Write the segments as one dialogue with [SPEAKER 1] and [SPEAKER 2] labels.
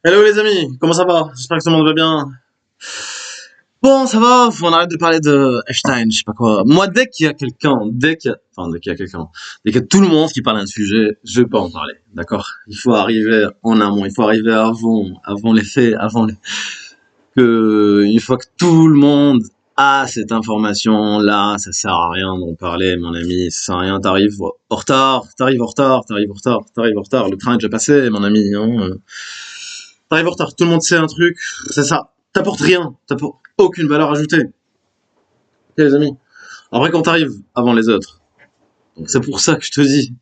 [SPEAKER 1] Hello les amis, comment ça va? J'espère que tout le monde va bien. Bon, ça va, on arrête de parler de Epstein, je sais pas quoi. Moi, dès qu'il y a quelqu'un, dès qu'il y a quelqu'un, dès qu'il y a tout le monde qui parle d'un sujet, je vais pas en parler, d'accord? Il faut arriver en amont, il faut arriver avant les faits, une fois que tout le monde a cette information-là, ça sert à rien d'en parler, mon ami, ça sert à rien, t'arrives en retard, t'arrives en retard, le train est déjà passé, mon ami, hein. T'arrives en retard, tout le monde sait un truc, c'est ça. T'apportes rien, t'apportes aucune valeur ajoutée. Ok, les amis. Après, quand t'arrives avant les autres, donc c'est pour ça que je te dis,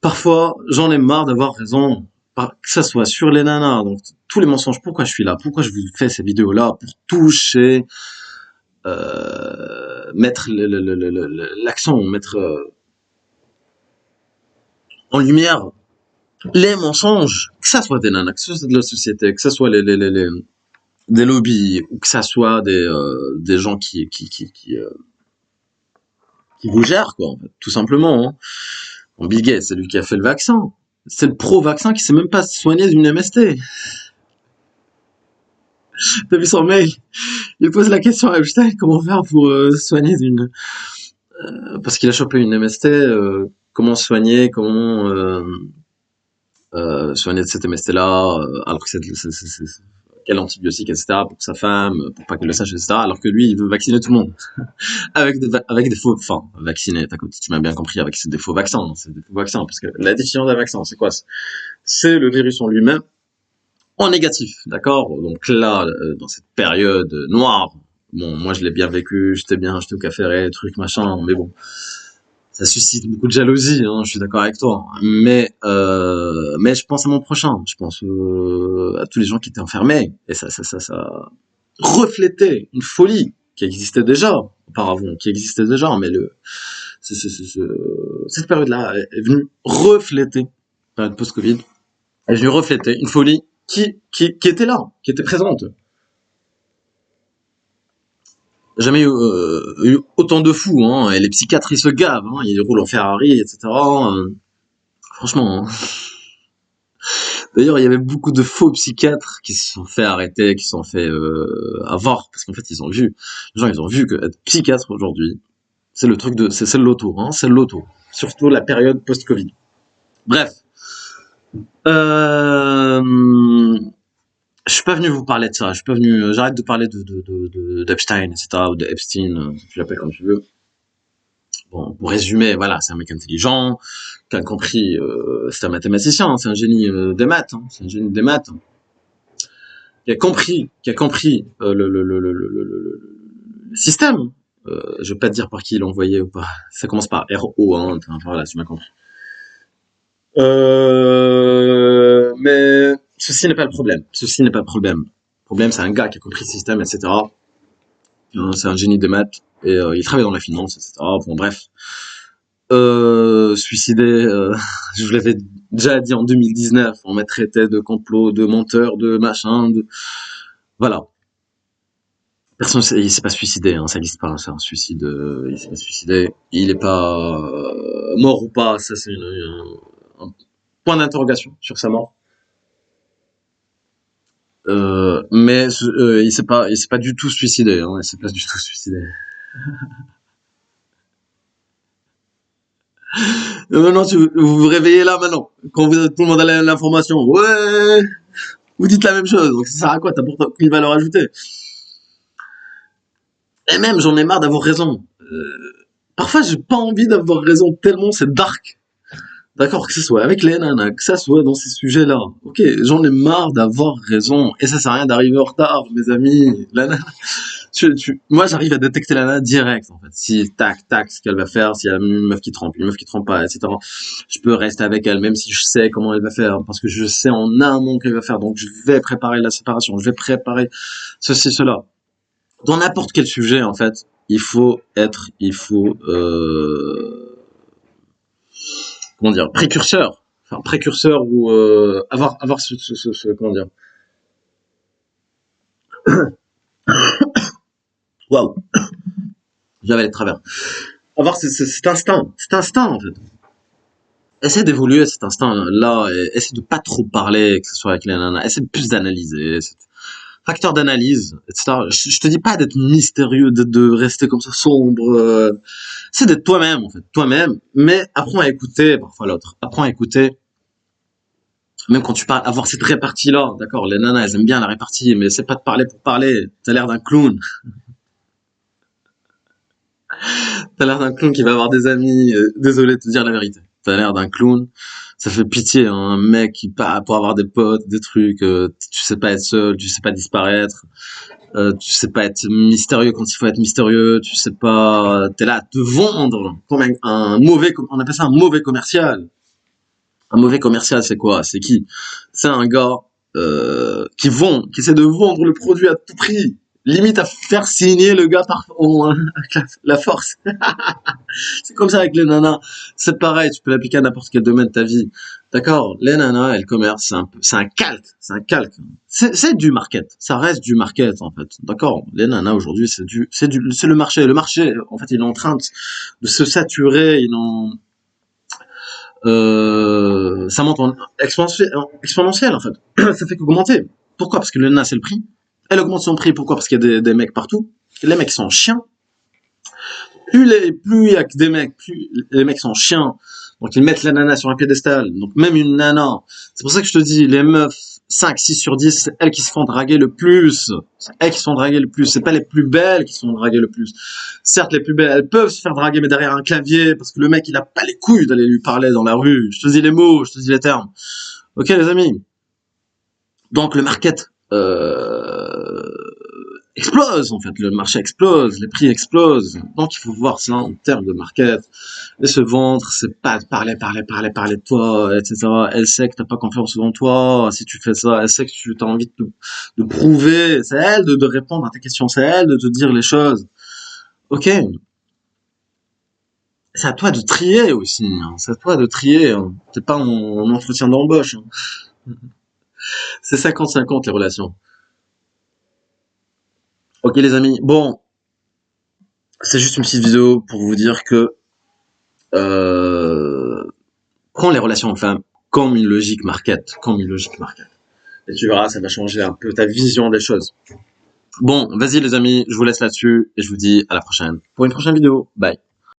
[SPEAKER 1] parfois, j'en ai marre d'avoir raison, que ça soit sur les nanas, donc tous les mensonges, pourquoi je suis là, pourquoi je vous fais ces vidéos-là, pour toucher, mettre l'accent, mettre en lumière les mensonges, que ça soit des nanas, que ce soit de la société, que ce soit des lobbies, ou que ça soit des gens qui vous gèrent, quoi, en fait, tout simplement. Hein. Bon, Bill Gates, c'est lui qui a fait le vaccin. C'est le pro-vaccin qui sait même pas se soigner d'une MST. T'as vu son mail? Il pose la question à Epstein, comment faire pour se soigner d'une... parce qu'il a chopé une MST, comment se soigner, comment soigner de cette MST-là, alors que quel antibiotique, etc., pour sa femme, pour pas qu'elle le sache, etc., alors que lui, il veut vacciner tout le monde. Avec des faux, enfin, vacciner, tu m'as bien compris, avec des faux vaccins, non, c'est des faux vaccins, parce que la définition d'un vaccin, c'est quoi? C'est le virus en lui-même, en négatif, d'accord? Donc là, dans cette période noire, bon, moi je l'ai bien vécu, j'étais au café Ray, truc, machin, mais bon, ça suscite beaucoup de jalousie, hein, je suis d'accord avec toi. Mais je pense à mon prochain, je pense à tous les gens qui étaient enfermés, et ça reflétait une folie qui existait déjà auparavant, qui existait déjà, mais cette période-là est venue refléter, période post-Covid, est venue refléter une folie qui était là, qui était présente. Jamais eu autant de fous, hein, et les psychiatres ils se gavent, hein, ils roulent en Ferrari, etc. Franchement, hein. D'ailleurs, il y avait beaucoup de faux psychiatres qui se sont fait arrêter, qui se sont fait avoir, parce qu'en fait, les gens, ils ont vu que être psychiatre aujourd'hui, c'est le loto, hein, c'est le loto. Surtout la période post-Covid. Bref, euh, je suis pas venu vous parler de ça. Je suis pas venu. J'arrête de parler d'Epstein, etc. ou de Epstein, tu l'appelles comme tu veux. Bon, pour résumer, voilà, c'est un mec intelligent, qui a compris. C'est un mathématicien, hein, c'est un génie des maths. Hein, c'est un génie des maths. Hein, qui a compris le système. Je vais pas te dire par qui il l'a envoyé ou pas. Ça commence par RO, hein. Enfin, voilà, tu m'as compris. Mais ceci n'est pas le problème. Ceci n'est pas le problème. Le problème, c'est un gars qui a compris le système, etc. C'est un génie des maths et il travaille dans la finance, etc. Bon, bref. Suicidé, je vous l'avais déjà dit en 2019, on m'a traité de complot, de menteur, de machin, voilà. Personne, il s'est pas suicidé, hein, ça n'existe pas, c'est un suicide, il s'est pas suicidé. Il est pas mort ou pas, ça c'est un point d'interrogation sur sa mort. Mais il s'est pas du tout suicidé, hein, il s'est pas du tout suicidé. Maintenant, vous vous réveillez là maintenant, quand tout le monde a l'information. Ouais, vous dites la même chose, donc ça sert à quoi? T'apportes aucune valeur ajoutée. Et même, j'en ai marre d'avoir raison. Parfois, j'ai pas envie d'avoir raison tellement c'est dark. D'accord, que ce soit avec les nanas, que ça soit dans ces sujets-là. Ok, j'en ai marre d'avoir raison. Et ça sert à rien d'arriver en retard, mes amis. La nana, moi, j'arrive à détecter la nana direct, en fait. Si, tac, tac, ce qu'elle va faire, s'il y a une meuf qui trompe pas, etc. Je peux rester avec elle, même si je sais comment elle va faire, parce que je sais en amont qu'elle va faire. Donc, je vais préparer la séparation, je vais préparer ceci, cela. Dans n'importe quel sujet, en fait, comment dire, précurseur. Enfin, précurseur ou avoir comment dire, waouh, j'avais les travers. Avoir cet instinct en fait. essaie d'évoluer cet instinct-là, et essaie de pas trop parler, que ce soit avec les nanas, essaie de plus d'analyser, facteur d'analyse, etc. Je te dis pas d'être mystérieux, de rester comme ça sombre, c'est d'être toi-même, en fait, toi-même, mais apprends à écouter parfois l'autre, apprends à écouter, même quand tu parles, avoir cette répartie-là, d'accord, les nanas, elles aiment bien la répartie, mais c'est pas de parler pour parler, t'as l'air d'un clown, t'as l'air d'un clown qui va avoir des amis, désolé de te dire la vérité, t'as l'air d'un clown, ça fait pitié, hein, un mec qui part pour avoir des potes, des trucs, tu sais pas être seul, tu sais pas disparaître, tu sais pas être mystérieux quand il faut être mystérieux, tu sais pas, t'es là à te vendre comme un mauvais, on appelle ça un mauvais commercial. Un mauvais commercial, c'est quoi? C'est qui? C'est un gars qui essaie de vendre le produit à tout prix, limite à faire signer le gars par la force. C'est comme ça avec les nanas. C'est pareil, tu peux l'appliquer à n'importe quel domaine de ta vie. D'accord? Les nanas, elles commercent, c'est un calque, c'est un calque. C'est du market. Ça reste du market, en fait. D'accord? Les nanas, aujourd'hui, c'est le marché. Le marché, en fait, il est en train de se saturer, ça monte en exponentiel, en fait. Ça fait qu'augmenter. Pourquoi? Parce que le nana, c'est le prix. Elle augmente son prix. Pourquoi? Parce qu'il y a des mecs partout. Les mecs sont chiens. Plus il y a que des mecs, plus les mecs sont chiens. Donc ils mettent la nana sur un piédestal. Donc même une nana. C'est pour ça que je te dis, les meufs, 5, 6 sur 10, c'est elles qui se font draguer le plus. C'est elles qui se font draguer le plus. C'est pas les plus belles qui se font draguer le plus. Certes, les plus belles, elles peuvent se faire draguer, mais derrière un clavier, parce que le mec, il a pas les couilles d'aller lui parler dans la rue. Je te dis les mots, je te dis les termes. Ok, les amis. Donc le market, explose, en fait, le marché explose, les prix explosent, donc il faut voir ça en termes de market, et se vendre, c'est pas de parler de toi, etc. Elle sait que t'as pas confiance en toi, si tu fais ça, elle sait que tu as envie de prouver, c'est elle de répondre à tes questions, c'est elle de te dire les choses, ok, c'est à toi de trier aussi, hein. C'est à toi de trier, hein. T'es pas en entretien d'embauche, hein. C'est 50-50 les relations. Ok les amis, bon, c'est juste une petite vidéo pour vous dire que euh, prends les relations hommes-femmes comme une logique market, comme une logique market. Et tu verras, ça va changer un peu ta vision des choses. Bon, vas-y les amis, je vous laisse là-dessus et je vous dis à la prochaine pour une prochaine vidéo. Bye.